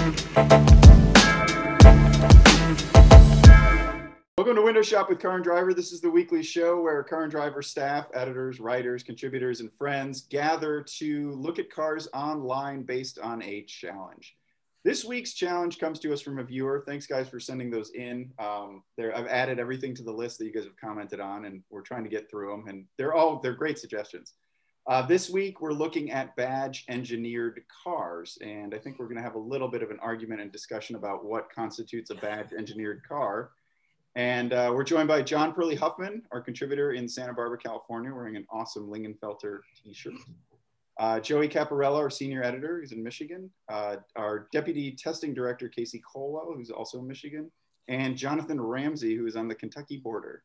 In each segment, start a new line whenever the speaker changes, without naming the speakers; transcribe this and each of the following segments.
Welcome to Window Shop with Car and Driver. This is the weekly show where Car and Driver staff, editors, writers, contributors, and friends gather to look at cars online based on a challenge. This week's challenge comes to us from a viewer. Thanks, guys, for sending those in. I've added everything to the list that you guys have commented on, and we're trying to get through them, and they're great suggestions. This week, we're looking at badge-engineered cars, and I think we're going to have a little bit of an argument and discussion about what constitutes a badge-engineered car. And we're joined by John Perley Huffman, our contributor in Santa Barbara, California, wearing an awesome Lingenfelter t-shirt. Joey Caparella, our senior editor, who's in Michigan. Our deputy testing director, Casey Colwell, who's also in Michigan. And Jonathan Ramsey, who is on the Kentucky border.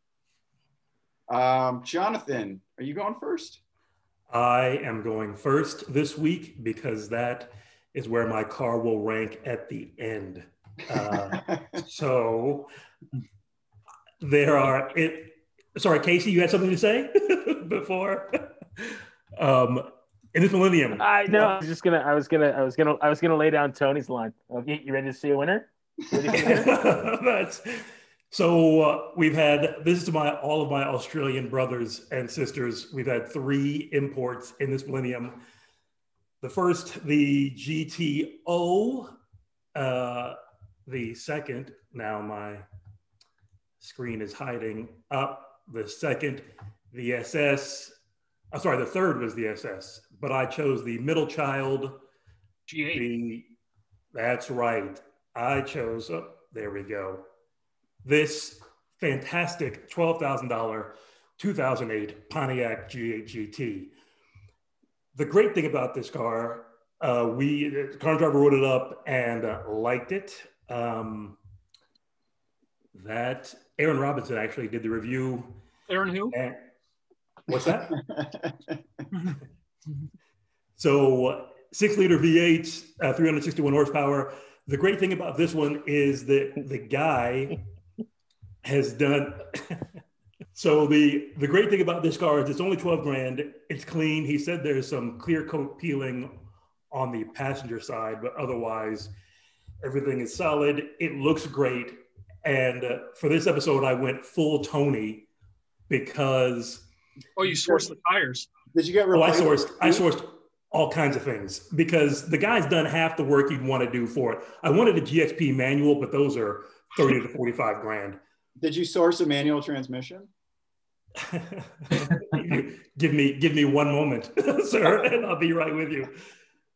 Jonathan, are you going first?
I am going first this week because that is where my car will rank at the end. So... Sorry, Casey, you had something to say before? In this millennium.
I know. I was gonna lay down Tony's line. You ready to see a winner?
So we've had, this is to all of my Australian brothers and sisters. We've had 3 imports in this millennium. The first, the GTO. The second, now my screen is hiding up. The second, the SS. The third was the SS, but I chose the middle child.
G8.
That's right. I chose, there we go. This fantastic $12,000 2008 Pontiac G8 GT. The great thing about this car, the car and driver wrote it up and liked it. That Aaron Robinson actually did the review.
Aaron who?
What's that? So 6-liter V8, 361 horsepower. The great thing about this one is that the guy has done. So the great thing about this car is it's only 12 grand. It's clean. He said there's some clear coat peeling on the passenger side, but otherwise everything is solid. It looks great. And for this episode, I went full Tony because.
Oh, you sourced the tires.
Did you get?
I sourced all kinds of things because the guy's done half the work you'd want to do for it. I wanted a GXP manual, but those are 30 to 45 grand.
Did you source a manual transmission?
Give me one moment, sir, and I'll be right with you.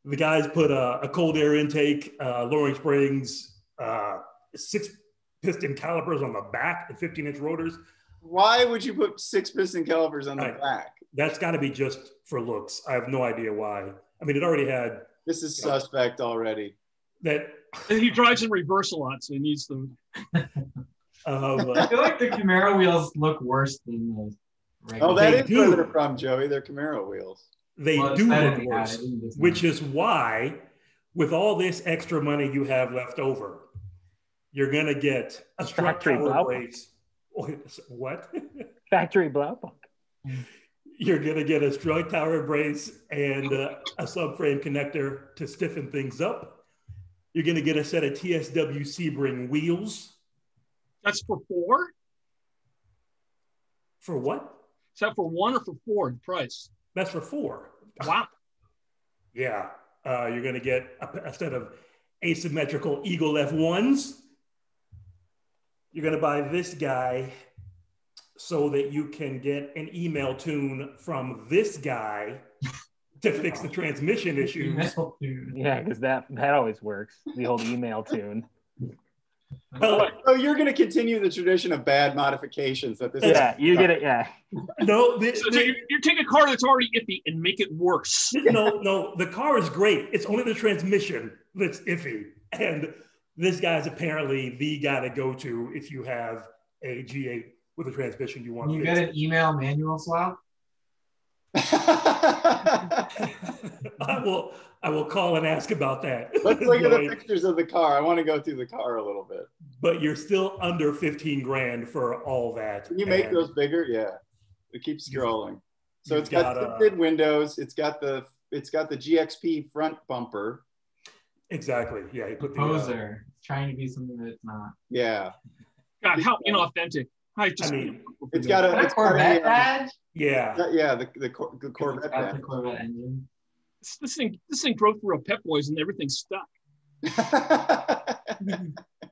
The guys put a cold air intake, lowering springs, 6-piston calipers on the back and 15-inch rotors.
Why would you put 6-piston calipers on the back?
That's got to be just for looks. I have no idea why. I mean, it already had.
This is suspect already.
That
he drives in reverse a lot, so he needs them.
I feel like the Camaro wheels look worse than the regular.
Oh, that is where they're from, Joey. They're Camaro wheels.
They do look worse, which is why, with all this extra money you have left over, you're going to get a strut tower brace. What?
Factory Blaupunkt.
You're going to get a strut tower brace and a subframe connector to stiffen things up. You're going to get a set of TSW Sebring wheels.
That's for 4?
For what?
Is that for 1 or for 4 price?
That's for 4.
Wow.
Yeah. You're going to get a set of asymmetrical Eagle F1s. You're going to buy this guy so that you can get an email tune from this guy to fix the transmission issues.
Yeah, because that always works. The old email tune.
So you're going to continue the tradition of bad modifications that this.
Yeah, you get it. Yeah.
No,
so you take a car that's already iffy and make it worse.
No, the car is great. It's only the transmission that's iffy, and this guy's apparently the guy to go to if you have a G8 with a transmission you want.
Can you get an email manual swap?
I will call and ask about that.
Let's look at the pictures of the car. I want to go through the car a little bit.
But you're still under 15 grand for all that.
Can you make those bigger? Yeah. It keeps scrolling. So it's got tinted windows. It's got the GXP front bumper.
Exactly. Yeah, he put the
Poser. It's trying to be something that it's not.
Yeah.
God, how inauthentic. I
mean,
it's got a
Corvette badge.
Yeah.
Yeah, the Corvette
Got the
badge.
Corvette engine.
This thing broke through a Pep Boys and everything's stuck.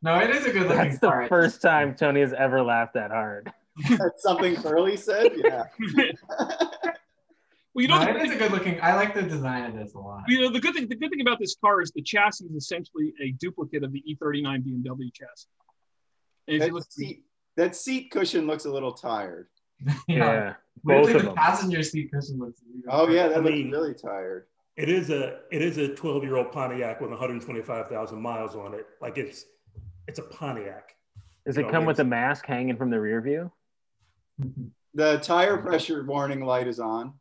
No, it is a good looking
That's the
car.
first time Tony has ever laughed that hard.
That's something Curly said. Yeah.
Well,
No, it is a good looking. I like the design of this a lot.
the good thing about this car is the chassis is essentially a duplicate of the E39 BMW chassis. And if you look,
That seat cushion looks a little tired.
Yeah,
Weirdly,
both of
the
them.
passenger seat cushion looks.
Oh yeah, that looks
mean,
really tired.
It is a 12-year-old Pontiac with 125,000 miles on it. Like it's a Pontiac.
Does it come with a mask hanging from the rear view?
The tire pressure warning light is on.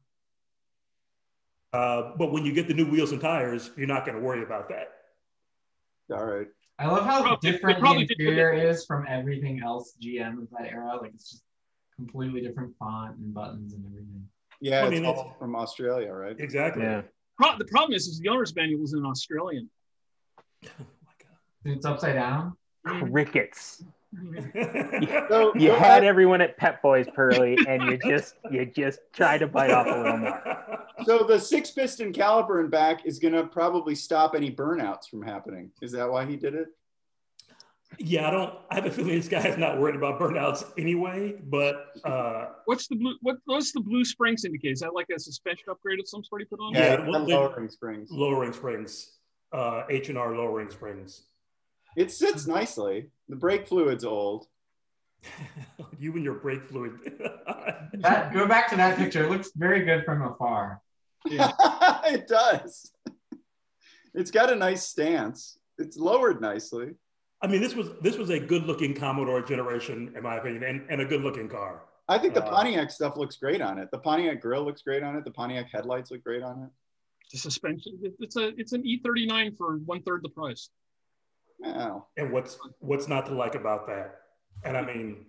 But when you get the new wheels and tires, you're not going to worry about that.
All right.
I love how different the
probably did
interior is from everything else GM of that era. Like it's just completely different font and buttons and everything.
Yeah,
I mean,
it's all from Australia, right?
Exactly.
Yeah.
the problem is the owner's manual is in Australian.
Oh my
It's upside down.
Crickets.
So,
You had everyone at Pep Boys, Pearly, and you just tried to bite off a little more.
So the 6-piston caliper in back is going to probably stop any burnouts from happening. Is that why he did it?
Yeah, I have a feeling this guy is not worried about burnouts anyway. But
What's the blue springs indicate? Is that like a suspension upgrade of some sort he put on?
Yeah,
lowering springs.
Lowering springs, H&R lowering springs.
It sits nicely. The brake fluid's old.
You and your brake fluid.
Go back to that picture. It looks very good from afar.
Yeah.
It does. It's got a nice stance. It's lowered nicely.
I mean, this was a good-looking Commodore generation, in my opinion, and a good-looking car.
I think the Pontiac stuff looks great on it. The Pontiac grille looks great on it. The Pontiac headlights look great on it.
The suspension. It's an E39 for 1/3 the price.
Oh.
And what's not to like about that? And I mean,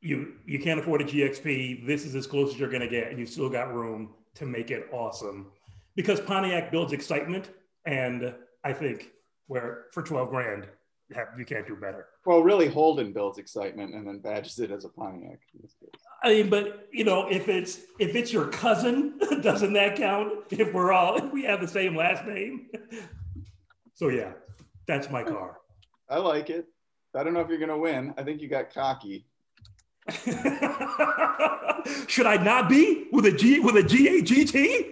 you can't afford a GXP. This is as close as you're going to get, and you still got room to make it awesome. Because Pontiac builds excitement, and I think where for 12 grand, you can't do better.
Well, really, Holden builds excitement and then badges it as a Pontiac.
I mean, but if it's your cousin, doesn't that count? If we have the same last name. So yeah, that's my car.
I like it. I don't know if you're going to win. I think you got cocky.
Should I not be with a GAGT?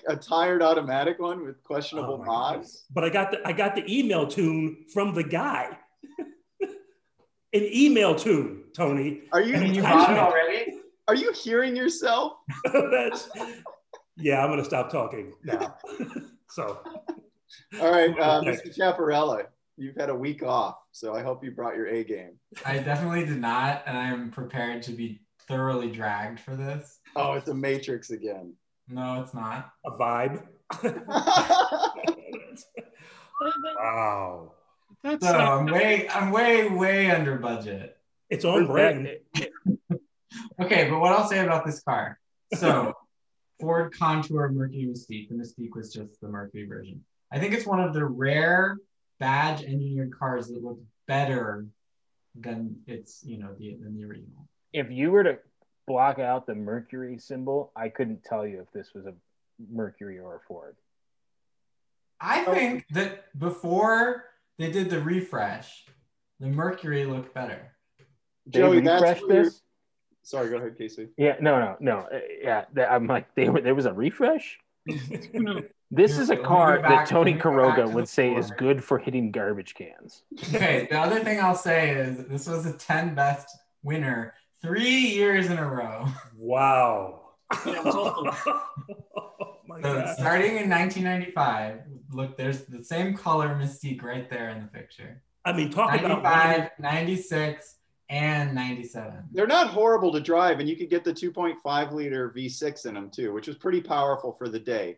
A tired automatic one with questionable mods.
But I got the email tune from the guy. An email tune, Tony.
You bought it already?
Are you hearing yourself?
Yeah, I'm gonna stop talking now. So.
All right, Mr. Chaparella, you've had a week off, so I hope you brought your A game.
I definitely did not, and I'm prepared to be thoroughly dragged for this.
Oh, it's a Matrix again.
No, it's not.
A vibe. Wow.
So I'm way under budget.
It's on brand.
Okay, but what I'll say about this car. So Ford Contour Mercury Mystique. The Mystique was just the Mercury version. I think it's one of the rare badge engineered cars that look better than than the original.
If you were to block out the Mercury symbol, I couldn't tell you if this was a Mercury or a Ford.
I think that before they did the refresh, the Mercury looked better.
Joey,
refreshed this?
Sorry, go ahead, Casey.
Yeah, no. Yeah, I'm like, there was a refresh? This is a car that Tony Quiroga would say is good for hitting garbage cans.
Okay, the other thing I'll say is this was a 10 best winner 3 years in a row.
Wow.
So starting in 1995, look, there's the same color Mystique right there in the picture.
I mean, talk
95,
about
96, and 97.
They're not horrible to drive, and you could get the 2.5 liter V6 in them too, which was pretty powerful for the day.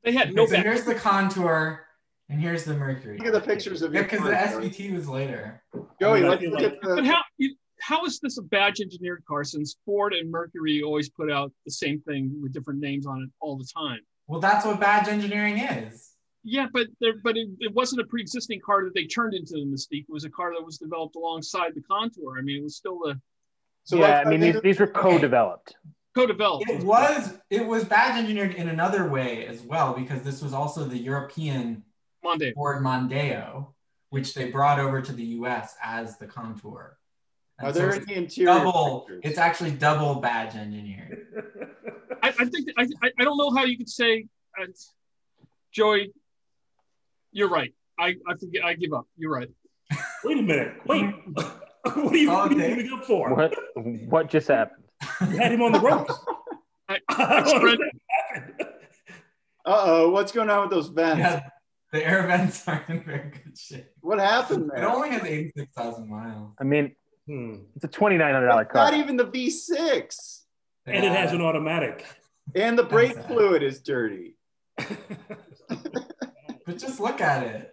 They had no.
So here's the Contour, and here's the Mercury.
Look at the pictures of your
because the SVT was later.
Joey, let's look at
But how is this a badge engineered car since Ford and Mercury always put out the same thing with different names on it all the time?
Well, that's what badge engineering is.
Yeah, but it wasn't a pre-existing car that they turned into the Mystique. It was a car that was developed alongside the Contour. I mean, it was still a
So
yeah, I mean these were co-developed.
co-developed.
It was badge engineered in another way as well, because this was also the European
Mondeo.
Ford Mondeo, which they brought over to the US as the Contour. And
Are there
so
any interior pictures?
it's actually double badge engineered.
I think I don't know how you could say, Joey, you're right. I forget. I give up. You're right.
Wait a minute. Wait. What are you giving up for?
What just happened?
You had him on the ropes.
What's going on with those vents?
Yeah, the air vents aren't in very good shape.
What happened there?
It only has 86,000 miles.
I mean, it's a $2,900 car.
Not even the V6.
And it has an automatic.
And the brake fluid is dirty.
But just look at it.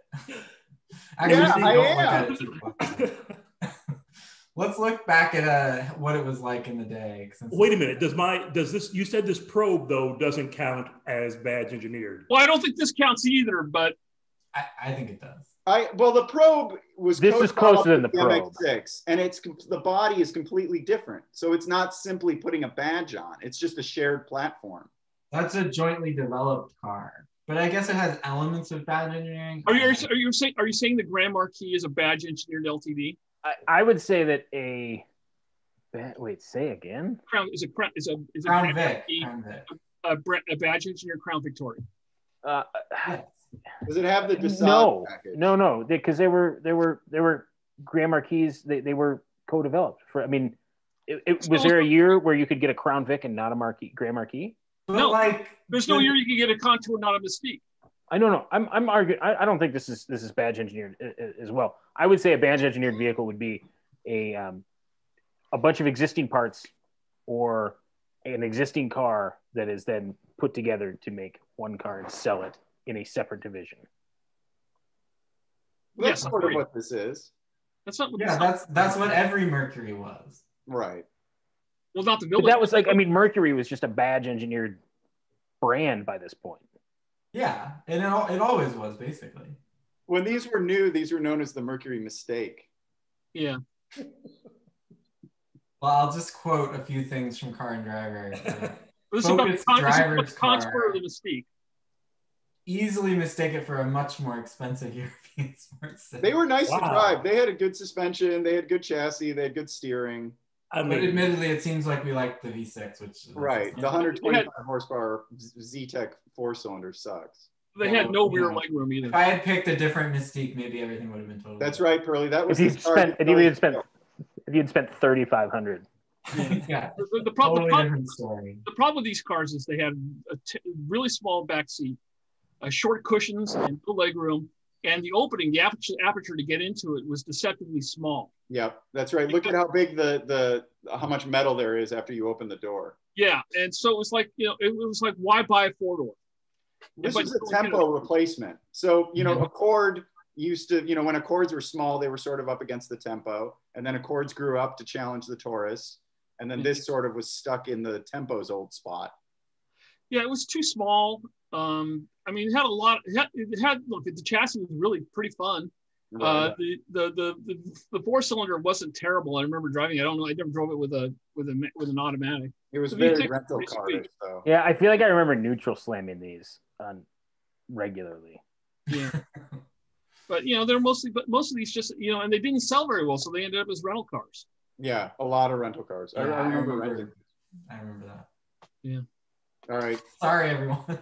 Actually,
don't look at it too much. Let's look back at what it was like in the day.
Wait a minute. Does this? You said this probe though doesn't count as badge engineered.
Well, I don't think this counts either, but
I think it does.
The probe was.
This is closer than the probe.
MX-6, and the body is completely different. So it's not simply putting a badge on. It's just a shared platform.
That's a jointly developed car, but I guess it has elements of badge engineering.
Are you saying the Grand Marquis is a badge engineered LTD?
I would say that wait, say again.
Crown is a
Crown Vic.
A badge engineered Crown Victoria.
Yes.
Does it have the
No,
package?
no, because they were Grand Marquis. They were co-developed for. I mean, was there a year where you could get a Crown Vic and not a Grand Marquis?
No, there's no year you could get a Contour, not a Mystique.
I don't know. I'm arguing. I don't think this is badge engineered as well. I would say a badge engineered vehicle would be a bunch of existing parts or an existing car that is then put together to make one car and sell it in a separate division.
That's sort of what this is.
That's not.
That's what every Mercury was.
Right.
Well, not the
But that was like, I mean, Mercury was just a badge engineered brand by this point.
Yeah, and it always was basically.
When these were new, these were known as the Mercury Mistake.
Yeah.
Well, I'll just quote a few things from Car and Driver.
This is about the Contour of the Mystique.
Easily mistake it for a much more expensive European sports set.
They were nice to drive. They had a good suspension. They had good chassis. They had good steering.
But admittedly, it seems like we like the V6, which
right. The 125 horsepower Z-Tech 4-cylinder sucks.
They had no rear legroom either.
If I had picked a different Mystique, maybe everything would have been totally.
That's right, Pearly. That was
if you'd spent $3,500.
Yeah.
The problem with these cars is they had a really small back seat, short cushions, and no legroom, and the opening, the aperture to get into it was deceptively small.
Yep, that's right. Look at how big how much metal there is after you open the door.
Yeah, and so it was like, it was like, why buy a four-door?
This is a tempo replacement. So, Accord used to, when Accords were small, they were sort of up against the tempo, and then Accords grew up to challenge the Taurus, and then this sort of was stuck in the tempo's old spot.
Yeah, it was too small. I mean, it had a lot. It had look. The chassis was really pretty fun. Right. The 4-cylinder wasn't terrible. I remember driving. I don't know. I never drove it with an automatic.
It was very rental car-ish, though.
Yeah, I feel like I remember neutral slamming these regularly.
Yeah, but they're most of these just and they didn't sell very well, so they ended up as rental cars.
Yeah, a lot of rental cars.
Yeah,
I remember renting.
I remember that.
Yeah.
All right.
Sorry, everyone.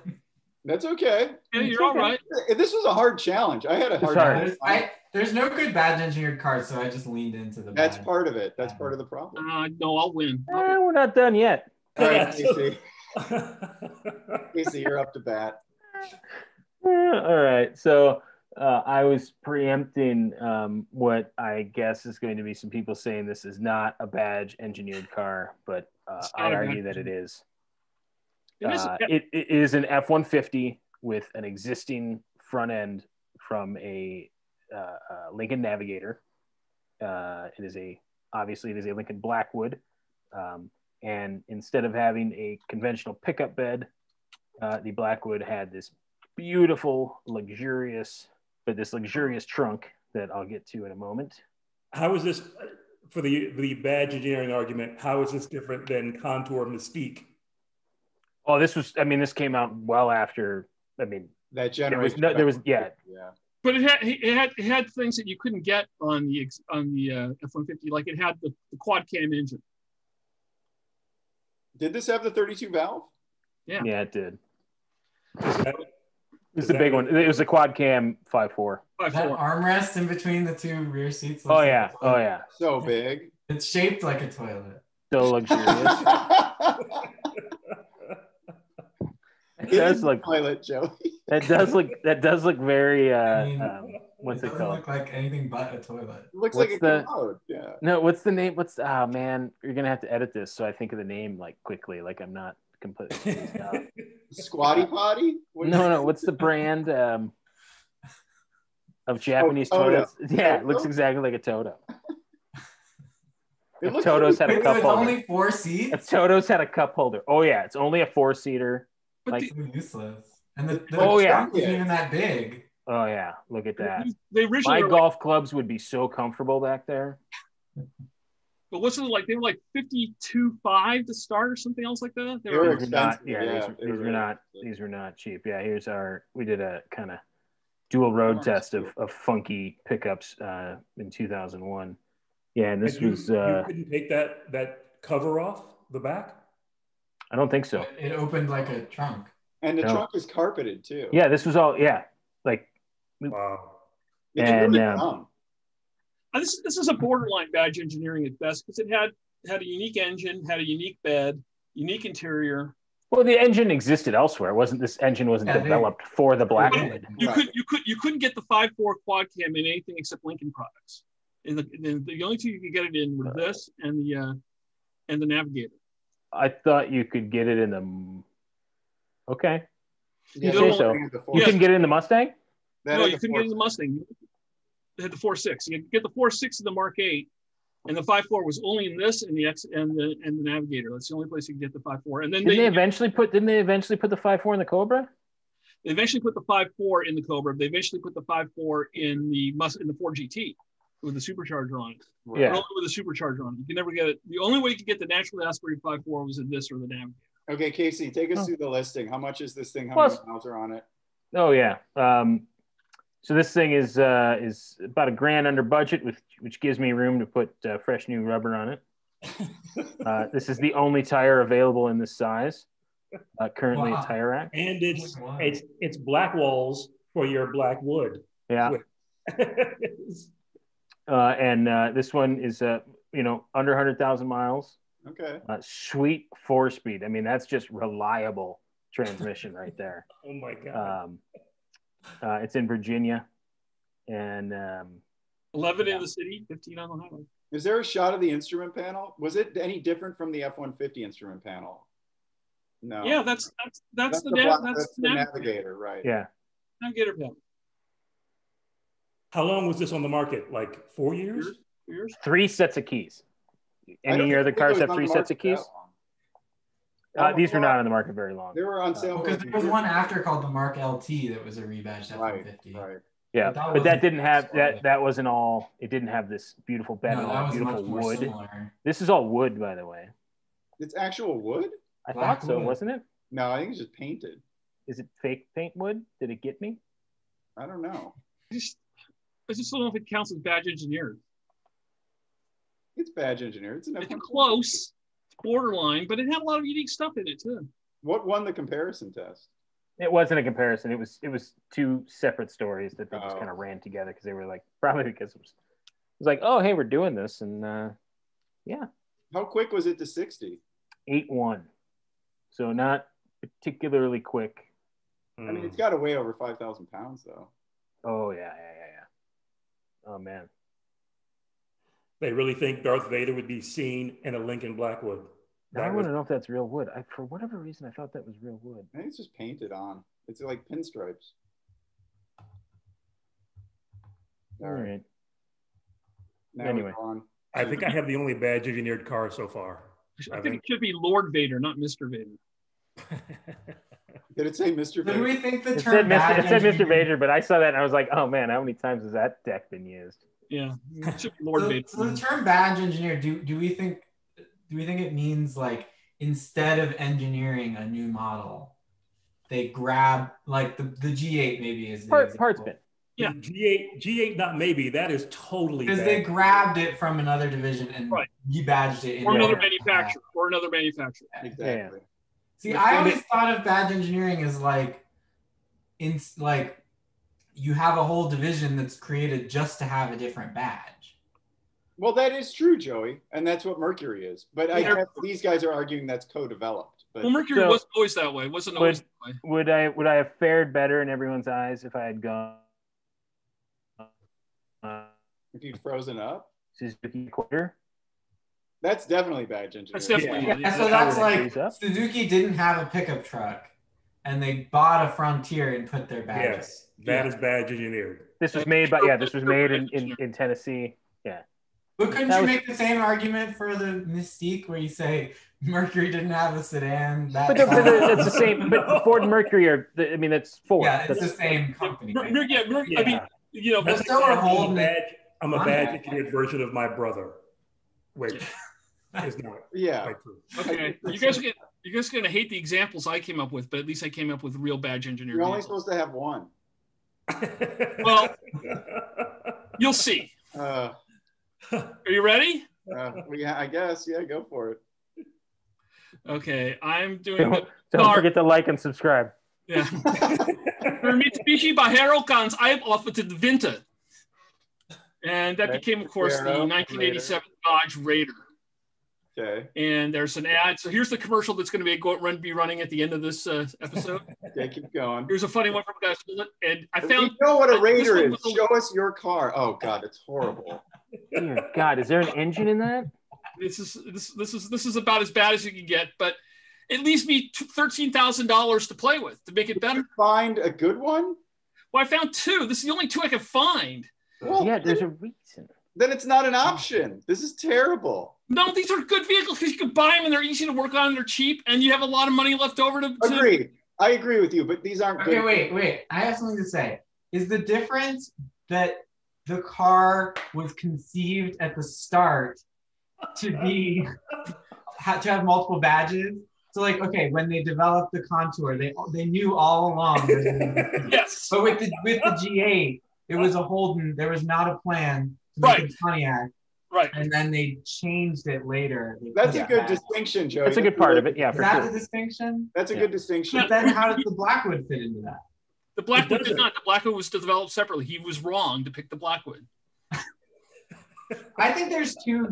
That's okay.
Yeah, you're all right.
This was a hard challenge. I had a hard time.
There's no good badge engineered cars, so I just leaned into the
That's part of it. That's part of the problem.
No, I'll win.
We're not done yet.
All right, Casey. Casey, you're up to bat.
All right. So I was preempting what I guess is going to be some people saying this is not a badge engineered car, but I argue that it is. It is an F-150 with an existing front end from a Lincoln Navigator. It is obviously a Lincoln Blackwood, and instead of having a conventional pickup bed, the Blackwood had this beautiful, luxurious trunk that I'll get to in a moment.
How is this, for the badge engineering argument, how is this different than Contour Mystique?
Oh, this came out well after,
that generation.
Yeah.
But it had things that you couldn't get on the F-150. Like it had the quad cam engine.
Did this have the 32 valve?
Yeah, it did. It was the big one. It was a quad cam 5.4.
That armrest in between the two rear seats.
Oh yeah.
So big.
It's shaped like a toilet.
So luxurious. It does look
toilet, Joey.
That does look very what's it
doesn't
called?
Look like anything but a toilet.
It looks like a commode. Yeah.
No, what's the name? Oh man, you're gonna have to edit this so I think of the name like quickly, like I'm not completely
Squatty Potty?
No, what's the brand of Japanese toilets? Yeah, it looks exactly like a Toto. If Toto's had a cup holder.
Only 4 seats?
If Toto's had a cup holder. Oh yeah, it's only a 4-seater.
Like useless. And the trunk isn't even that big.
Oh yeah, look at that.
My
golf clubs would be so comfortable back there.
But what's it like? They were like 52.5 to start or something else like that.
They were expensive.
These were not cheap. Yeah, we did a kind of dual road test of funky pickups in 2001. Yeah, and this was.
You couldn't take that cover off the back?
I don't think so.
It opened like a trunk.
And the trunk is carpeted too.
Yeah, this was all
wow.
It's really dumb.
This is a borderline badge engineering at best because it had a unique engine, had a unique bed, unique interior.
Well, the engine existed elsewhere. This engine wasn't developed for the Blackwood.
You couldn't get the 5.4 quad cam in anything except Lincoln products. And the only two you could get it in were this and the Navigator.
I thought you could get it in the. Okay.
Yeah,
you couldn't get it in the Mustang?
No, you couldn't get it in the Mustang. They had the 4.6. You could get the 4.6 in the Mark 8, and the 5.4 was only in this and the X and the Navigator. That's the only place you could get the 5.4. And then didn't they eventually put the 5.4 in the Cobra? They eventually put the 5.4 in the Cobra. They eventually put the 5.4 in the Ford GT with the supercharger on it.
Right. Yeah.
Only with a supercharger on it. You can never get it. The only way you could get the naturally aspirated 5.4 was in this or the Navigator.
Okay, Casey, take us through the listing. How much is this thing? How many miles are on it?
Oh yeah. So this thing is about $1,000 under budget, which gives me room to put fresh new rubber on it. This is the only tire available in this size currently at Tire Rack.
And it's black walls for your black wood.
Yeah. And this one is under 100,000 miles.
Okay.
Sweet 4-speed. I mean, that's just reliable transmission right there.
Oh my God.
It's in Virginia, and
11 in the city, 15 on the highway.
Is there a shot of the instrument panel? Was it any different from the F-150 instrument panel? No.
Yeah, that's the
Navigator, right?
Yeah.
Navigator panel.
How long was this on the market? Like 4 years?
3 sets of keys. Any other cars have 3 sets of keys? These were not on the market very long.
They were on sale.
Because there was one after called the Mark LT that was a rebadged F-150.
Right.
Yeah, but that didn't have that wasn't all. It didn't have this beautiful bed and all beautiful wood.
Similar.
This is all wood, by the way.
It's actual wood?
I thought so, wasn't it?
No, I think it's just painted.
Is it fake paint wood? Did it get me?
I don't know.
I just don't know if it counts as badge engineered.
It's badge engineered. It's
close. It's borderline, but it had a lot of unique stuff in it too.
What won the comparison test?
It wasn't a comparison. It was 2 separate stories that they just kind of ran together because they were like, probably because it was like, oh, hey, we're doing this. And yeah.
How quick was it to 60?
8.1. So not particularly quick.
I mean, it's got to weigh over 5,000 pounds though.
Oh yeah. Oh man.
They really think Darth Vader would be seen in a Lincoln Blackwood.
I want to know if that's real wood. For whatever reason, I thought that was real wood.
I think it's just painted on. It's like pinstripes.
All right.
Now
anyway,
I think I have the only badge engineered car so far.
I think it should be Lord Vader, not Mr. Vader.
Did it say Mr.
Did
Vader?
we think the
It
term
said Mr. Vader, but I saw that and I was like, oh man, how many times has that deck been used?
Yeah, it should be Lord Vader.
So the term badge engineer, do we think it means like instead of engineering a new model, they grab like the G8 maybe is the
Parts
bin.
Yeah.
G8 not maybe. That is totally
because
bad.
they grabbed it from another division and rebadged it.
Or another manufacturer.
Exactly.
Yeah.
See, I always thought of badge engineering as like, you have a whole division that's created just to have a different badge.
Well, that is true, Joey, and that's what Mercury is. But I guess these guys are arguing that's co-developed. But
Well, Mercury wasn't always that way. Wasn't always that way.
Would I have fared better in everyone's eyes if I had gone
if you'd frozen up,
Suzuki quarter?
that's definitely badge engineering.
That's definitely
Yeah, so that's like Suzuki didn't have a pickup truck, and they bought a Frontier and put their badge.
Yes, that is badge engineered.
This was made in Tennessee. Yeah.
But couldn't you make the same argument for the Mystique where you say Mercury didn't have a sedan?
But that's the same. But Ford and Mercury are. I mean, that's Ford.
Yeah, it's
that's
the same company.
I mean, you know,
But still are holding
I'm a badge engineered version of my brother, which is not quite true.
Okay, you guys are gonna hate the examples I came up with, but at least I came up with real badge engineer.
You're only supposed to have one.
Well, you'll see.
Are
you ready?
Yeah, I guess. Yeah, go for it.
Okay, I'm doing.
Don't forget to like and subscribe.
Yeah. For Mitsubishi Bajero Cans outfitted Vinta. And that became, of course, the 1987 Dodge Raider.
Okay.
And there's an ad. So here's the commercial that's going to be running at the end of this episode.
Okay, keep going.
Here's a funny one from guys. And I found.
You know what a Raider is? Show us your car. Oh God, it's horrible.
Dear God, is there an engine in that?
This is about as bad as you can get, but it leaves me $13,000 to play with to make it better.
Did you find a good one?
Well, I found two. This is the only two I could find.
Well,
yeah, there's a reason.
Then it's not an option. This is terrible.
No, these are good vehicles because you can buy them and they're easy to work on and they're cheap and you have a lot of money left over to.
Agreed. I agree with you, but these aren't good.
Okay, wait. I have something to say. Is the difference that the car was conceived at the start to have multiple badges? So like, okay, when they developed the Contour, they knew all along.
Yes.
But with the G8, it was a Holden. There was not a plan to make a Pontiac.
Right.
And then they changed it later.
That's a good distinction, Joey.
That's a good part of it. Yeah,
Is
for
that
sure.
the distinction?
That's a good distinction.
But then how did the Blackwood fit into that?
The Blackwood did not. The Blackwood was developed separately. He was wrong to pick the Blackwood.
I think there's two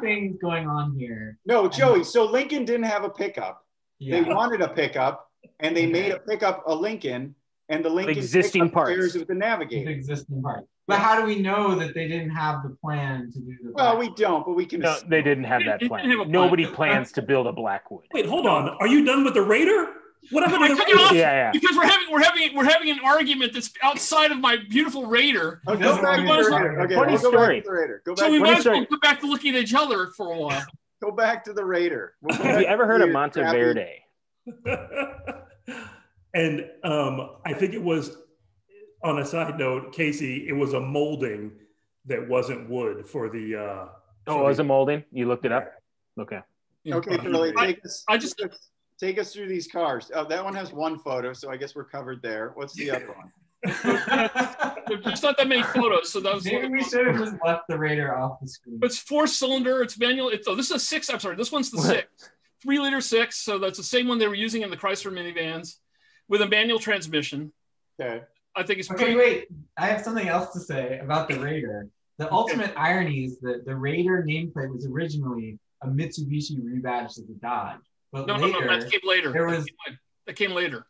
things going on here.
No, Joey. So Lincoln didn't have a pickup.
Yeah.
They wanted a pickup, and they made a pickup a Lincoln, and the Lincoln
existing parts
shares with the Navigator.
The existing part. But how do we know that they didn't have the plan to do the
Well, we don't, but we can.
No, they didn't have that
They
plan.
didn't have a plan.
Nobody plans to build a Blackwood.
Wait, hold on. Are you done with the Raider? What happened to the
I cut you off
Raider?
Yeah.
because we're having an argument that's outside of my beautiful Raider.
Oh, go back to the Raider. Okay,
Funny
we'll go
story.
back to the Raider.
So we might as well
story.
go back to looking at each other for a while.
Go back to the Raider.
Have you ever heard of Monteverde?
And I think it was, on a side note, Casey, it was a molding that wasn't wood for the.
It was a molding. You looked it up. Okay.
Okay, Curly, take us through these cars. Oh, that one has one photo, so I guess we're covered there. What's the other one?
There's not that many photos, so that was.
Maybe we should have just left the Raider off the screen.
It's 4-cylinder. It's manual. This is a 6. I'm sorry. This one's the 6. 3-liter 6. So that's the same one they were using in the Chrysler minivans with a manual transmission.
Okay.
I think it's
okay. Wait, I have something else to say about the Raider. The ultimate irony is that the Raider nameplate was originally a Mitsubishi rebadged as a Dodge, but
no, that came later. That came later.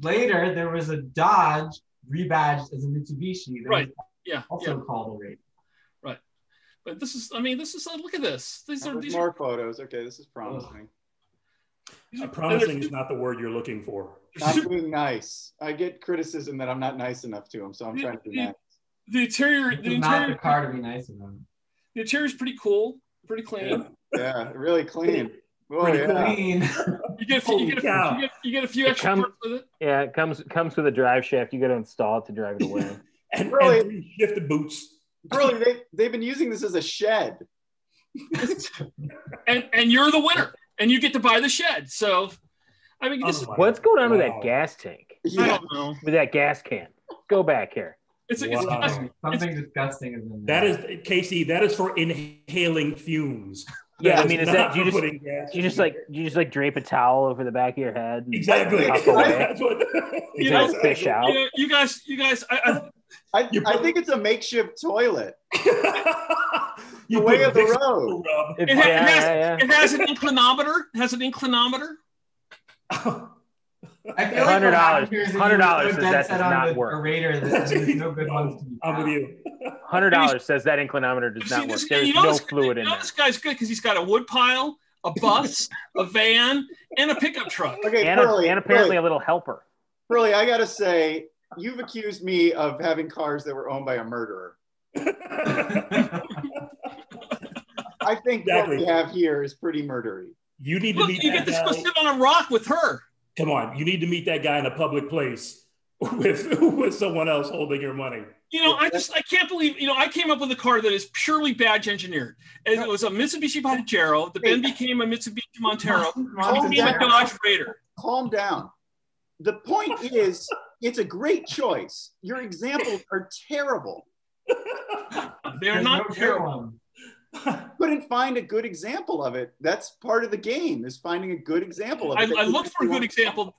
Later, there was a Dodge rebadged as a Mitsubishi. That was also called a Raider.
Right. But this is look at this. These are
more photos. Okay, this is promising.
Promising is not the word you're looking for.
I'm being nice. I get criticism that I'm not nice enough to him, so I'm trying to be nice.
The interior,
not the car to be nice of them.
The interior is pretty cool, pretty clean.
Yeah, really clean.
Pretty clean.
You get a few extra parts with it.
Yeah, it comes with a drive shaft. You got to install it to drive it away.
and
Really?
3 shifted boots.
Really, they've been using this as a shed.
and you're the winner, and you get to buy the shed. So, I mean,
what's going on with that gas tank?
I don't know.
With that gas can. Go back here.
It's
something disgusting is in
That
there.
is, Casey, that is for inhaling fumes.
Yeah, I mean,
not
do you just like drape a towel over the back of your head? And
exactly.
That's
what,
fish out.
You guys,
I think it's a makeshift toilet.
The
way of the road.
It has an inclinometer.
I feel like
$100 says that does not work.
A Raider that there's no good ones to be
I'm with you.
$100 says that inclinometer does not work. There's no fluid in there.
This guy's good because he's got a wood pile, a bus, a van, and a pickup truck.
Okay,
and apparently a little helper.
Pearly, I gotta say, you've accused me of having cars that were owned by a murderer. I think what we have here is pretty murdery.
You need to meet
you
that
get to
guy.
go sit on a rock with her.
Come on, you need to meet that guy in a public place with someone else holding your money.
You know, I can't believe, I came up with a car that is purely badge engineered. It was a Mitsubishi Pajero. The then became a Mitsubishi Montero. It became a Dodge Raider.
Calm down. The point is, it's a great choice. Your examples are terrible.
They're not terrible.
Couldn't find a good example of it. That's part of the game, is finding a good example of it.
I looked for a good example.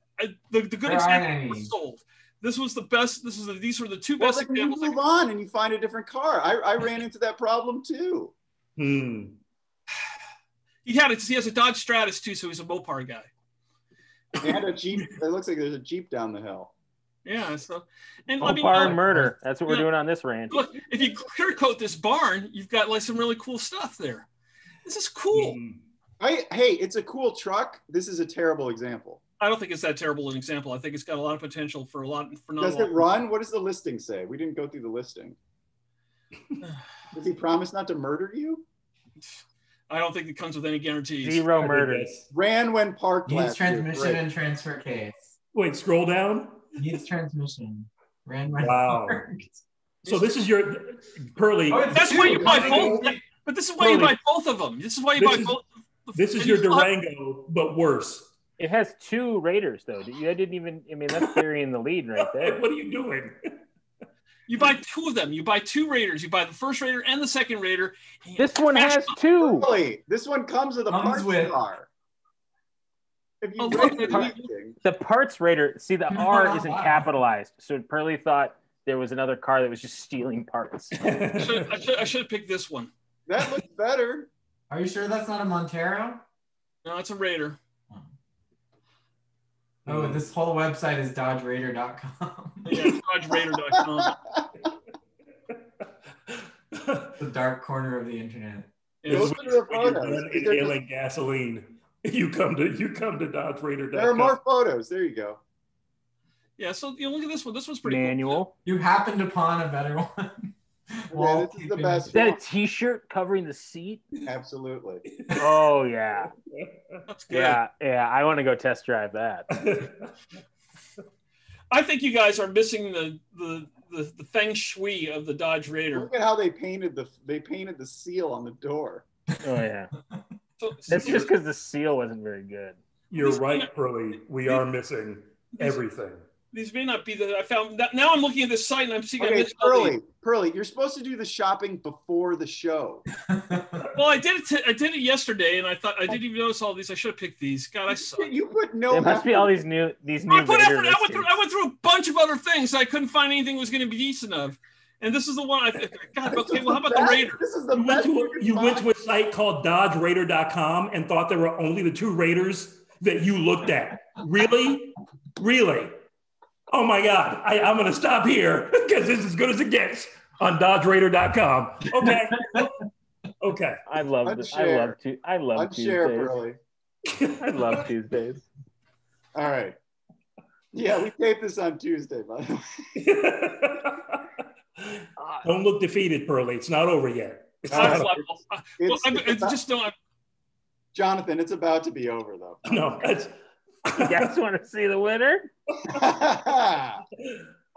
The good example was sold. This was the best. These were the two best examples.
You move on and you find a different car. I ran into that problem too.
He has a Dodge Stratus too, so he's a Mopar guy.
And a Jeep. It looks like there's a Jeep down the hill.
Yeah, so
Mopar and murder. That's what we're doing on this ranch.
Look, if you clear coat this barn, you've got like some really cool stuff there. This is cool.
Hey, it's a cool truck. This is a terrible example.
I don't think it's that terrible an example. I think it's got a lot of potential for
Does it run? What does the listing say? We didn't go through the listing. Does he promise not to murder you?
I don't think it comes with any guarantees.
0 murders.
Ran when parked.
Needs transmission and transfer case.
Wait, scroll down.
Needs transmission. Ran when parked.
So this is your Pearly.
That's why you buy both. But this is why you buy both of them. This is why you buy both.
This is your Durango, but worse.
It has 2 Raiders, though. You didn't even. I mean, that's burying the lead right there.
What are you doing?
You buy 2 of them. You buy 2 Raiders. You buy the first Raider and the second Raider.
This one has 2.
Really? This one comes with a parts car. If you
the parts Raider, see, the R isn't capitalized, so Pearly thought there was another car that was just stealing parts.
I should have picked this one.
That looks better.
Are you sure that's not a Montero?
No, it's a Raider.
Oh, this whole website is dodgeraider.com.
Yeah, it's dodgeraider.com.
The dark corner of the internet.
Those are the photos.
Inhaling gasoline. You come to dodgeraider.com.
There are more photos. There you go.
Yeah, so look at this one. This one's pretty
manual.
Cool.
You happened upon a better one.
Well, this is the best.
Is that a T-shirt covering the seat?
Absolutely.
Oh yeah.
That's good.
Yeah. I want to go test drive that.
I think you guys are missing the feng shui of the Dodge Raider.
Look at how they painted the seal on the door.
Oh yeah. That's just because the seal wasn't very good.
You're right, Pearly. We are missing everything.
These may not be that I found. Now I'm looking at this site and I'm seeing.
Okay, Pearly, you're supposed to do the shopping before the show.
Well, I did it yesterday, and I thought I didn't even notice all these. I should have picked these. God, I suck.
You put no.
There must be all these new.
I went through a bunch of other things. I couldn't find anything that was going to be decent of. And this is the one God, okay, well, how about the Raider?
This is the best.
You went to a site called dodgeraider.com and thought there were only the 2 Raiders that you looked at. Really? Really? Oh my God. I'm going to stop here because this is as good as it gets on dodgeraider.com. Okay. Okay.
I love this. I love Tuesdays.
Pearly.
I love Tuesdays.
All right. Yeah, we taped this on Tuesday, by the way.
Don't look defeated, Pearly. It's not over yet.
Jonathan, it's about to be over, though.
No,
You guys want to see the winner?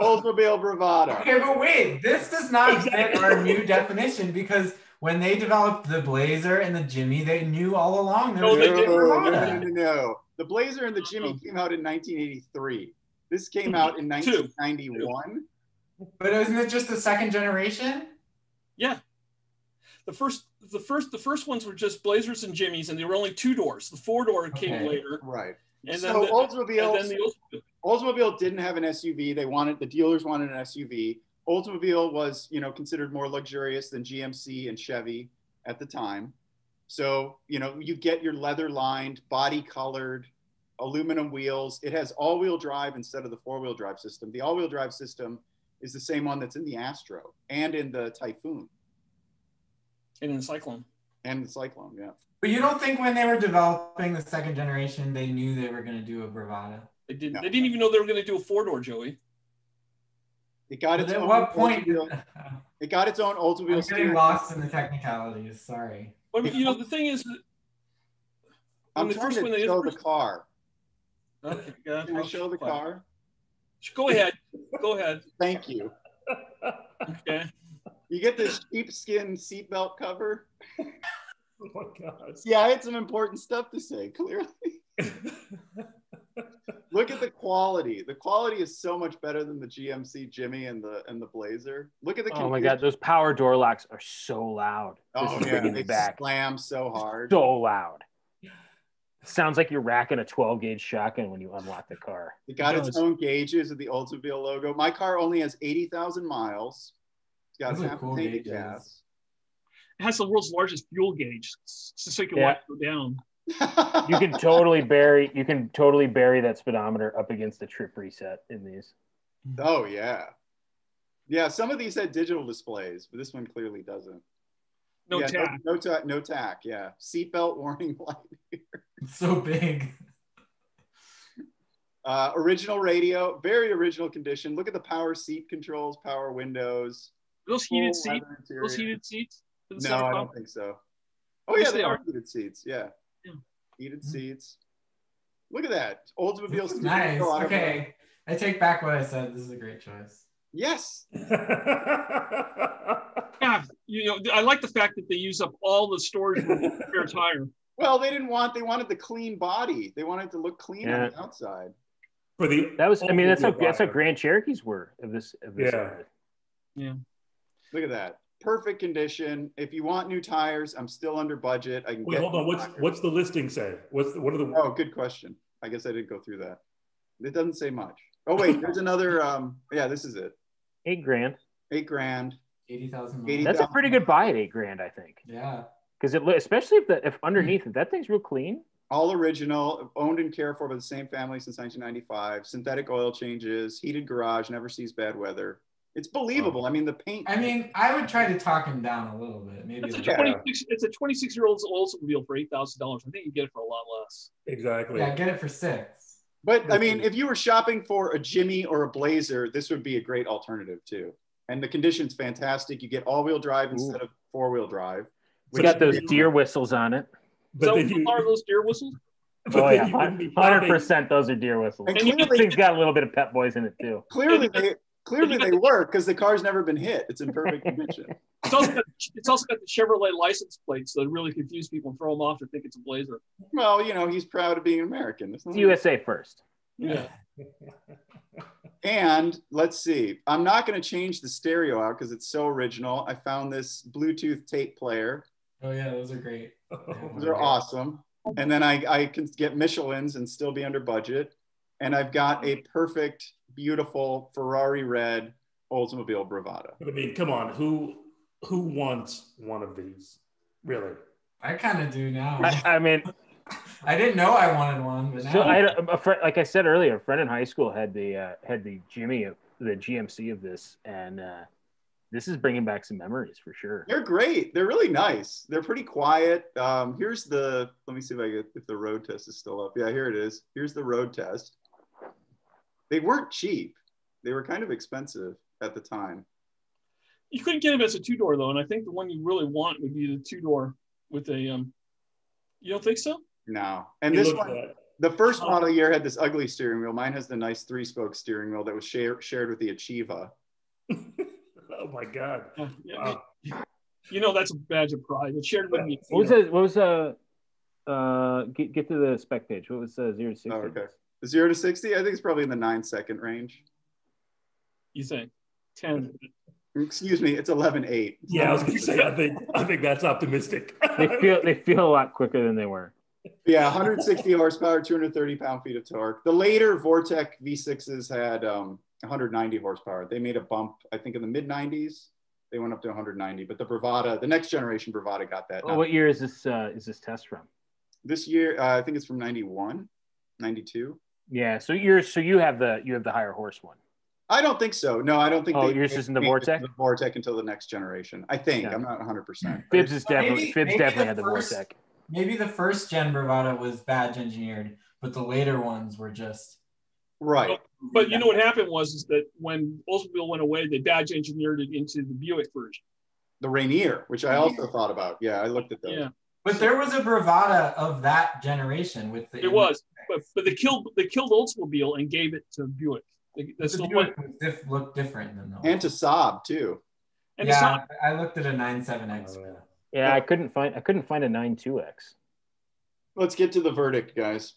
Oldsmobile Bravado.
Okay, but wait, this does not fit our new definition because when they developed the Blazer and the Jimmy, they knew all along there was
No,
a
they
big
didn't.
Bravada.
No. The Blazer and the Jimmy came out in 1983. This came out in 1991.
But isn't it just the second generation?
Yeah. The first ones were just Blazers and Jimmys, and they were only 2 doors. The 4-door came later.
Right.
And
so
then the
Oldsmobile, Oldsmobile didn't have an SUV. The dealers wanted an SUV. Oldsmobile was, considered more luxurious than GMC and Chevy at the time. So, you get your leather lined, body colored, aluminum wheels. It has all-wheel drive instead of the 4-wheel drive system. The all-wheel drive system is the same one that's in the Astro and in the Typhoon.
And in the Cyclone.
And the Cyclone, yeah.
But you don't think when they were developing the second generation, they knew they were going to do a Bravada?
They didn't.
No.
They didn't even know they were going to do a 4-door, Joey.
It got its
But at
own
what point?
It got its own Oldsmobile.
I'm getting lost in the technicalities. Sorry.
Well, I mean, the thing is, that
I'm trying to show the car.
Okay, yeah,
Can I show the car?
Go ahead. Go ahead.
Thank you.
Okay.
You get this sheepskin seatbelt cover.
Oh my God.
Yeah, I had some important stuff to say, clearly. Look at the quality. The quality is so much better than the GMC Jimmy and the Blazer. Look at the
Oh my God, those power door locks are so loud.
Oh yeah, they slam so hard.
So loud. Sounds like you're racking a 12-gauge shotgun when you unlock the car.
It got its own gauges with the Oldsmobile logo. My car only has 80,000 miles. It's got half a tank of gas.
It has the world's largest fuel gauge, so you can watch it go down.
You can totally bury that speedometer up against the trip reset in these.
Oh yeah. Yeah, some of these had digital displays, but this one clearly doesn't.
No tack.
No tack, yeah. Seatbelt warning light here.
It's so big.
Original radio, very original condition. Look at the power seat controls, power windows.
Those heated seats? Those heated seats?
No, I don't think so. Oh yeah, they are heated seats. Yeah. Heated seats. Look at that. Oldsmobile.
Nice. Okay. I take back what I said. This is a great choice.
Yes.
Yeah, I like the fact that they use up all the storage room for spare tire.
Well, they wanted the clean body. They wanted to look clean on the outside.
That's how Grand Cherokees were of this.
Yeah.
Look at that. Perfect condition. If you want new tires, I'm still under budget. I can
hold on. What's the listing say? What are the?
Oh, good question. I guess I didn't go through that. It doesn't say much. Oh wait, there's another. Yeah, this is it.
$8,000.
$8,000.
80,000.
That's a pretty good buy at $8,000, I think.
Yeah.
Because especially if underneath, if that thing's real clean.
All original, owned and cared for by the same family since 1995. Synthetic oil changes, heated garage, never sees bad weather. It's believable. I mean, the paint.
I mean, I would try to talk him down a little bit. Maybe
it's a 26-year-old Oldsmobile for $8,000. I think you get it for a lot less.
Exactly.
Yeah, get it for $6,000.
But I mean, if you were shopping for a Jimmy or a Blazer, this would be a great alternative too. And the condition's fantastic. You get all-wheel drive instead of 4-wheel drive.
It's got those deer whistles on it.
But are those deer whistles?
Oh yeah, 100%. Those are deer whistles. And this thing's got a little bit of Pep Boys in it too.
Clearly they work because the car's never been hit. It's in perfect condition.
It's also got the Chevrolet license plates that really confuse people and throw them off to think it's a Blazer.
Well, he's proud of being American.
It's USA first.
Yeah.
And let's see. I'm not going to change the stereo out because it's so original. I found this Bluetooth tape player.
Oh yeah, those are great.
Those are awesome. And then I can get Michelin's and still be under budget. And I've got a perfect, beautiful Ferrari red Oldsmobile Bravada.
But I mean, come on, who wants one of these? Really?
I kind of do now.
I mean,
I didn't know I wanted one, but now.
So I had a friend, like I said earlier, a friend in high school had the Jimmy, the GMC of this, and this is bringing back some memories for sure.
They're great. They're really nice. They're pretty quiet. Here's let me see if the road test is still up. Yeah, here it is. Here's the road test. They weren't cheap. They were kind of expensive at the time.
You couldn't get them as a 2-door though, and I think the one you really want would be the 2-door with a. You don't think so?
No. And this one, The first model year had this ugly steering wheel. Mine has the nice 3-spoke steering wheel that was shared with the Achieva.
Oh my God! Wow.
You know that's a badge of pride. It's shared with me.
What was get to the spec page. What was 0 to 60?
Oh, okay. The 0 to 60, I think it's probably in the 9-second range.
You think 10?
Excuse me, it's 11.8.
Yeah, I was going to say, I think that's optimistic.
They feel a lot quicker than they were.
Yeah, 160 horsepower, 230 pound-feet of torque. The later Vortec V6s had 190 horsepower. They made a bump, I think, in the mid-90s. They went up to 190, but the Bravada, the next generation Bravada got that.
Oh, what year is this test from?
This year, I think it's from 91, 92.
Yeah, so you have the higher horse one.
I don't think so. No, I don't think.
Oh, yours is in the Vortec?
The Vortec until the next generation. I think. Yeah. I'm not 100%.
Phibbs definitely had the Vortec.
Maybe the first gen Bravada was badge engineered, but the later ones were just
right.
But you know what happened was that when Oldsmobile went away, they badge engineered it into the Buick version.
The Rainier, which I also thought about. Yeah, I looked at those.
Yeah.
But there was a Bravada of that generation with the.
It was, but they killed Oldsmobile and gave it to Buick. That's
the Buick looked different than those.
And to Saab too.
And
yeah, I looked at a 97X.
Oh, yeah, I couldn't find a 92X.
Let's get to the verdict, guys.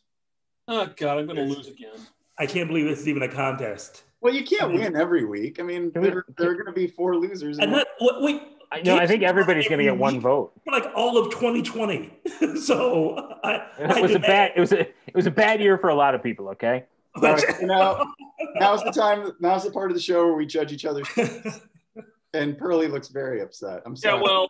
Oh God, I'm going to lose again.
I can't believe this is even a contest.
Well, you can't win every week. I mean, there are going to be 4 losers.
Wait.
I think everybody's going to get one vote.
For like all of 2020. So
it was a bad year for a lot of people. Okay.
Right, now's the time. Now's the part of the show where we judge each other's. And Pearlie looks very upset. I'm sorry.
Yeah, well,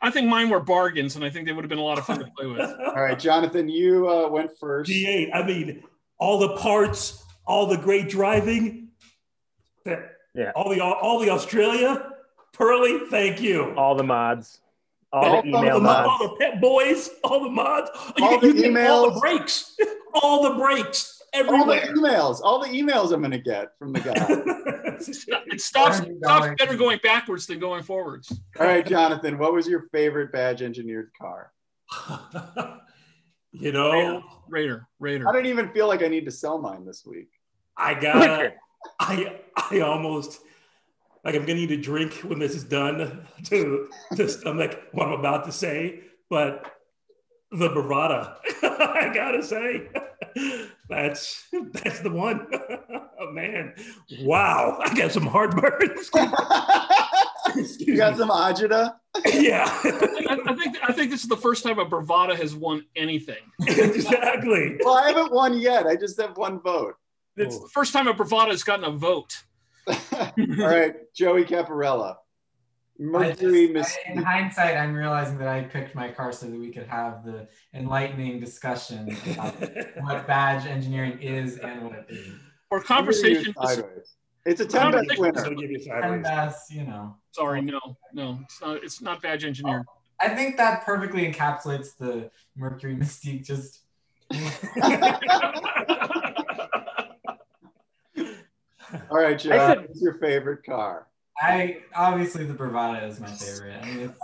I think mine were bargains, and I think they would have been a lot of fun to play with.
All right, Jonathan, you went first.
G8. I mean, all the parts, all the great driving.
Yeah.
All the Australia. Pearlie, thank you.
All the mods. All the email mods.
All the pet boys. All the mods.
All the emails.
All the breaks. All the breaks. Everywhere.
All the emails I'm going to get from the guy.
It stops better going backwards than going forwards.
All right, Jonathan, what was your favorite badge engineered car?
Raider.
I don't even feel like I need to sell mine this week.
I almost, like, I'm going to need a drink when this is done to stomach what I'm about to say, but the Bravada, I gotta say, that's the one. Oh, man, wow, I got some heartburn.
You got some agita?
Yeah.
I think this is the first time a Bravada has won anything.
Exactly.
Well, I haven't won yet. I just have 1 vote.
It's the first time a Bravada has gotten a vote.
All right, Joey Caparella. Mercury
in hindsight, I'm realizing that I picked my car so that we could have the enlightening discussion about what badge engineering is and what it is.
Or conversation.
It's a 10 best winner.
10 best,
Sorry, no, it's not badge engineered.
I think that perfectly encapsulates the Mercury mystique. Just.
All right, Joe. What's your favorite car?
Obviously the Bravada is my favorite. I mean,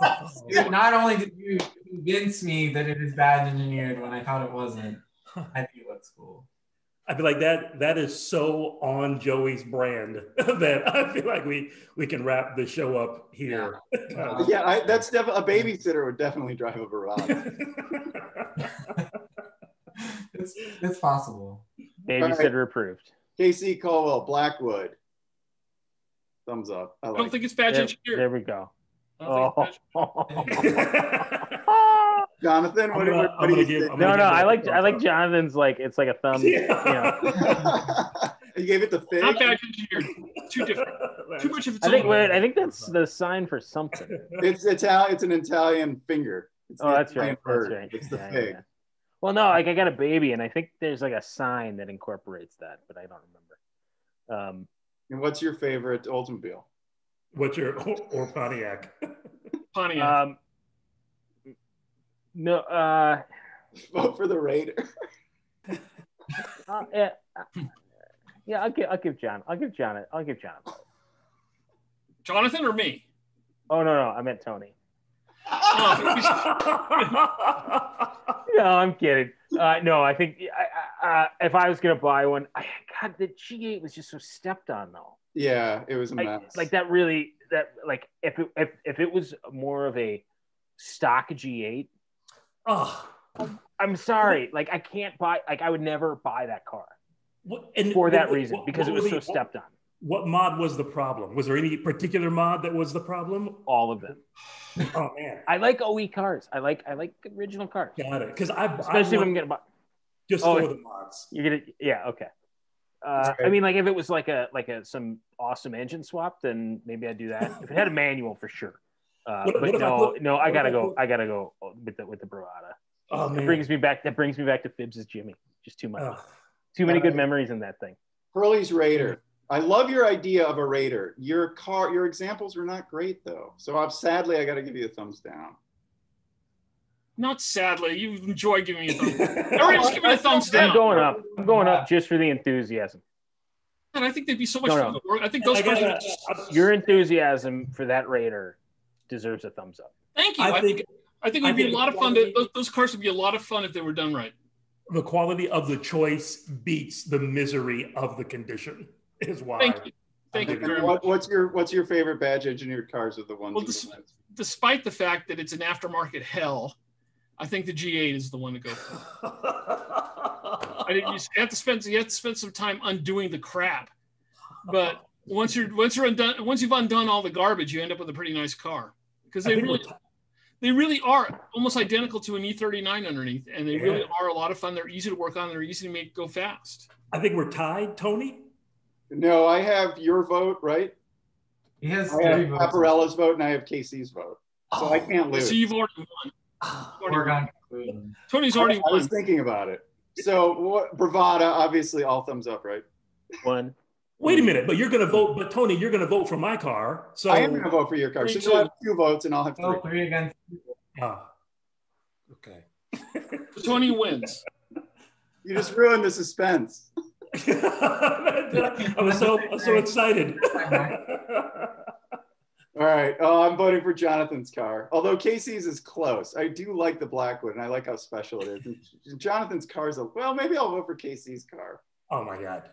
not only did you convince me that it is badge engineered when I thought it wasn't, I think it looks cool.
I feel like that is so on Joey's brand that I feel like we can wrap the show up here.
That's definitely a babysitter would definitely drive a Bravada.
it's possible.
Babysitter approved.
KC Colwell, Blackwood. Thumbs up.
I don't think it's badge engineered.
There we go.
Jonathan, what do you think?
No, I like Jonathan's, like, it's like a thumb.
Yeah. You gave it the fig?
Not badge engineered. Too different. Too much of its
I think that's the sign for something.
It's Italian. It's an Italian finger.
That's right.
It's the fig.
Yeah. Well, no, like, I got a baby, and I think there's like a sign that incorporates that, but I don't remember.
And what's your favorite Oldsmobile?
Or Pontiac?
Pontiac.
No.
Vote for the Raider.
Yeah, I'll give John. I'll give John.
Jonathan or me?
Oh no, I meant Tony. No, I'm kidding. No, I think if I was gonna buy one, God, the G8 was just so stepped on though.
Yeah, it was a mess.
Like if it was more of a stock G8, I'm sorry, like I can't buy. Like I would never buy that car for that reason because it was so stepped on.
What mod was the problem? Was there any particular mod that was the problem?
All of them.
Oh man,
I like OE cars. I like original cars.
Got it. Because
especially if I'm gonna buy
just for the mods.
You're gonna okay.
Right.
I mean, like if it was like some awesome engine swap, then maybe I'd do that. If it had a manual, for sure. I gotta go with the Bravada.
Oh man,
that brings me back to Phibbs' Jimmy. Just too much. Too many good memories in that thing.
Hurley's Raider. I love your idea of a Raider. Your examples were not great though. So sadly, I got to give you a thumbs down.
Not sadly. You enjoy giving me a thumbs down. Everybody just give me a thumbs down.
I'm going up just for the enthusiasm.
And I think they'd be so much fun to work. I think those cars are just...
Your enthusiasm for that Raider deserves a thumbs up.
Thank you. I think it'd be a lot of fun. Those cars would be a lot of fun if they were done right.
The quality of the choice beats the misery of the condition. Is why.
Thank you very much.
What's your favorite badge engineered cars of the ones?
Well, despite the fact that it's an aftermarket hell, I think the G8 is the one to go for. You have to spend some time undoing the crap, but once you've undone all the garbage, you end up with a pretty nice car because they really are almost identical to an E39 underneath, and they really are a lot of fun. They're easy to work on. They're easy to make go fast.
I think we're tied, Tony.
No, I have your vote, right?
He has
I have Paparella's vote and I have Casey's vote. So I can't lose.
So you've already won. Tony's already won.
I was thinking about it. So Bravada, obviously all thumbs up, right?
One.
Wait a minute, but you're going to vote, but Tony, you're going to vote for my car. So
I am going to vote for your car. So you'll have 2 votes and I'll have 3.
Oh, 3 against.
Okay.
Tony wins.
You just ruined the suspense.
I was so excited.
All right. Oh, I'm voting for Jonathan's car. Although Casey's is close. I do like the Blackwood and I like how special it is. And Jonathan's car's well, maybe I'll vote for Casey's car.
Oh my God.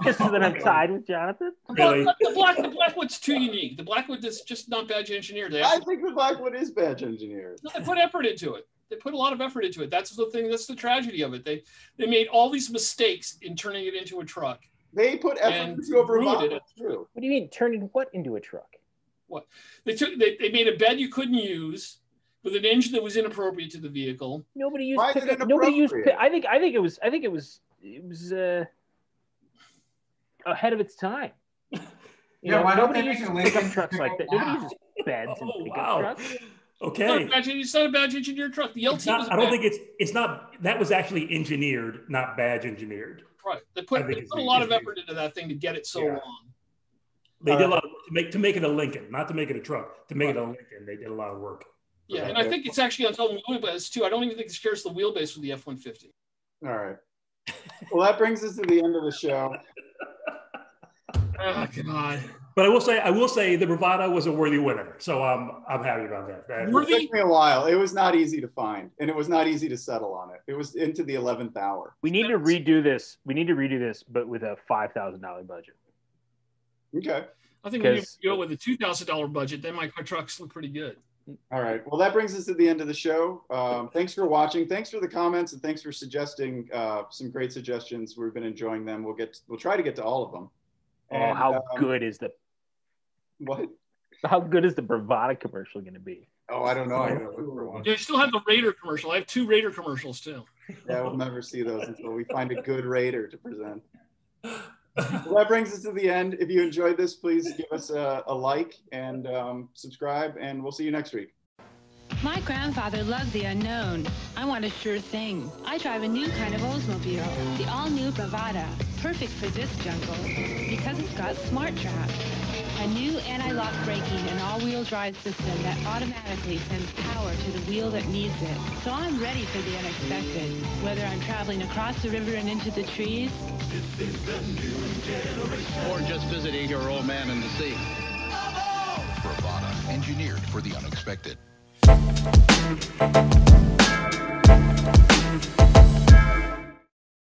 Just so that I'm tied with Jonathan?
Really?
The Blackwood's too unique. The Blackwood is just not badge engineered.
I think the Blackwood is badge engineered.
No, they put effort into it. They put a lot of effort into it. That's the thing. That's the tragedy of it. They made all these mistakes in turning it into a truck.
They put effort into a Bravada. That's true.
What do you mean turning what into a truck?
What they made a bed you couldn't use with an engine that was inappropriate to the vehicle.
Nobody used. Nobody used. I think it was ahead of its time.
Why don't they
nobody uses pickup trucks like that? Nobody uses beds and pickup trucks.
Okay.
It's not a badge engineered truck. The LT was.
I don't think it's not. That was actually engineered, not badge enginered.
Right. They put a lot of effort into that thing to get it so long.
They did a lot to make it a Lincoln, not to make it a truck. To make it a Lincoln, they did a lot of work.
Yeah, and I think it's actually on top of the wheelbase too. I don't even think it shares the wheelbase with the F-150.
All right. Well, that brings us to the end of the show.
Oh God!
But I will say the Bravada was a worthy winner, so I'm happy about that.
It took me a while. It was not easy to find, and it was not easy to settle on it. It was into the 11th hour.
We need to redo this. But with a $5,000 budget.
Okay.
I think we need to go with a $2,000 budget. Then my trucks look pretty good.
All right. Well, that brings us to the end of the show. Thanks for watching. Thanks for the comments, and thanks for suggesting some great suggestions. We've been enjoying them. We'll try to get to all of them. And,
how good is the
what?
How good is the Bravada commercial going to be?
Oh, I don't know. I gotta look for one.
You still have the Raider commercial. I have 2 Raider commercials too.
Yeah, we'll never see those until we find a good Raider to present. Well, that brings us to the end. If you enjoyed this, please give us a like and subscribe, and we'll see you next week.
My grandfather loved the unknown. I want a sure thing. I drive a new kind of Oldsmobile, the all-new Bravada, perfect for this jungle because it's got Smart Trap, a new anti-lock braking and all-wheel drive system that automatically sends power to the wheel that needs it. So I'm ready for the unexpected, whether I'm traveling across the river and into the trees,
or just visiting your old man in the sea. Bravada, engineered for the unexpected.